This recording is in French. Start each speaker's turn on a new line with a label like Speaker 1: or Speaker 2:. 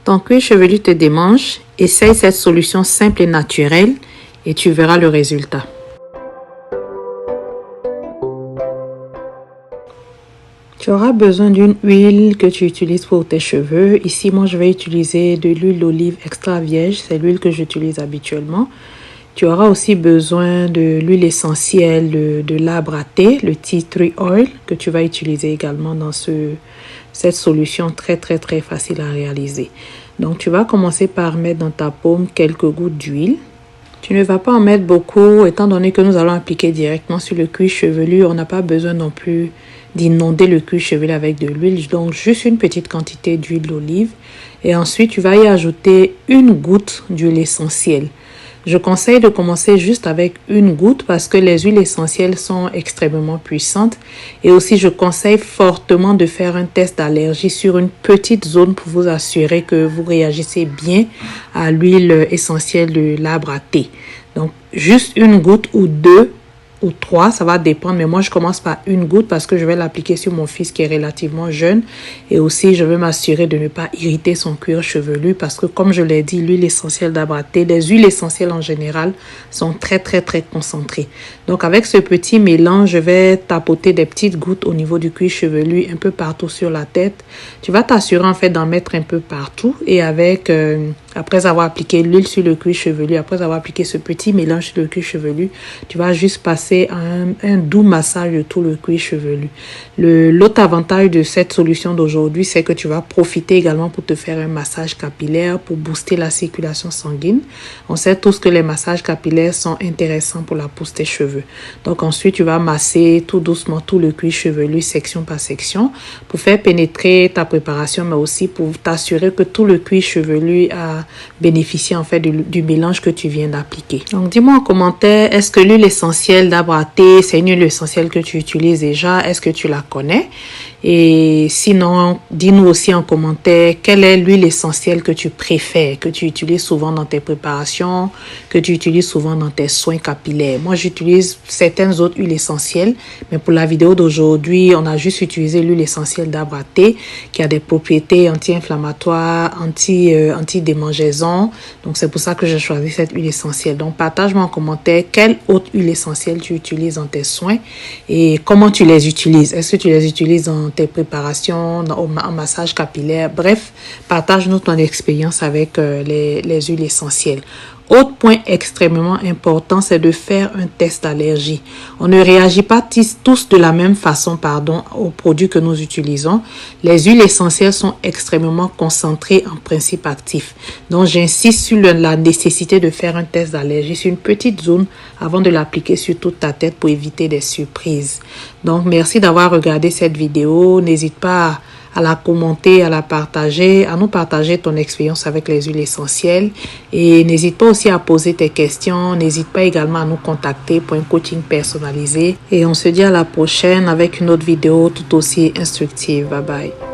Speaker 1: Ton cuir chevelu te démange, essaye cette solution simple et naturelle et tu verras le résultat. Tu auras besoin d'une huile que tu utilises pour tes cheveux. Ici, moi, je vais utiliser de l'huile d'olive extra vierge. C'est l'huile que j'utilise habituellement. Tu auras aussi besoin de l'huile essentielle de l'arbre à thé, le tea tree oil, que tu vas utiliser également dans cette solution très facile à réaliser. Donc, tu vas commencer par mettre dans ta paume quelques gouttes d'huile. Tu ne vas pas en mettre beaucoup, étant donné que nous allons appliquer directement sur le cuir chevelu. On n'a pas besoin non plus d'inonder le cuir chevelu avec de l'huile. Donc, juste une petite quantité d'huile d'olive. Et ensuite, tu vas y ajouter une goutte d'huile essentielle. Je conseille de commencer juste avec une goutte parce que les huiles essentielles sont extrêmement puissantes. Et aussi, je conseille fortement de faire un test d'allergie sur une petite zone pour vous assurer que vous réagissez bien à l'huile essentielle de l'arbre à thé. Donc, juste une goutte ou deux ou trois, ça va dépendre. Mais moi, je commence par une goutte parce que je vais l'appliquer sur mon fils qui est relativement jeune. Et aussi, je veux m'assurer de ne pas irriter son cuir chevelu parce que, comme je l'ai dit, l'huile essentielle d'arbre à thé, les huiles essentielles en général sont très concentrées. Donc, avec ce petit mélange, je vais tapoter des petites gouttes au niveau du cuir chevelu, un peu partout sur la tête. Tu vas t'assurer, en fait, d'en mettre un peu partout. Et avec, après avoir appliqué l'huile sur le cuir chevelu, après avoir appliqué ce petit mélange sur le cuir chevelu, tu vas juste passer un doux massage de tout le cuir chevelu. L'autre avantage de cette solution d'aujourd'hui, c'est que tu vas profiter également pour te faire un massage capillaire pour booster la circulation sanguine. On sait tous que les massages capillaires sont intéressants pour la pousse des cheveux. Donc ensuite, tu vas masser tout doucement tout le cuir chevelu, section par section, pour faire pénétrer ta préparation, mais aussi pour t'assurer que tout le cuir chevelu a bénéficié en fait du mélange que tu viens d'appliquer. Donc dis-moi en commentaire, est-ce que l'huile essentielle d'arbre à thé, c'est une huile essentielle que tu utilises déjà? Est-ce que tu la connais? Et sinon, dis-nous aussi en commentaire quelle est l'huile essentielle que tu préfères, que tu utilises souvent dans tes préparations, que tu utilises souvent dans tes soins capillaires. Moi, j'utilise certaines autres huiles essentielles, mais pour la vidéo d'aujourd'hui, on a juste utilisé l'huile essentielle d'arbre à thé qui a des propriétés anti-inflammatoires, anti-démangeaisons. Donc, c'est pour ça que j'ai choisi cette huile essentielle. Donc, partage-moi en commentaire quelle autre huile essentielle tu utilises dans tes soins et comment tu les utilises. Est-ce que tu les utilises dans tes préparations, en massage capillaire? Bref, partage-nous ton expérience avec les huiles essentielles. Autre point extrêmement important, c'est de faire un test d'allergie. On ne réagit pas tous de la même façon, aux produits que nous utilisons. Les huiles essentielles sont extrêmement concentrées en principe actif. Donc, j'insiste sur la nécessité de faire un test d'allergie sur une petite zone avant de l'appliquer sur toute ta tête pour éviter des surprises. Donc, merci d'avoir regardé cette vidéo. N'hésite pas à la commenter, à la partager, à nous partager ton expérience avec les huiles essentielles. Et n'hésite pas aussi à poser tes questions. N'hésite pas également à nous contacter pour un coaching personnalisé. Et on se dit à la prochaine avec une autre vidéo tout aussi instructive. Bye bye.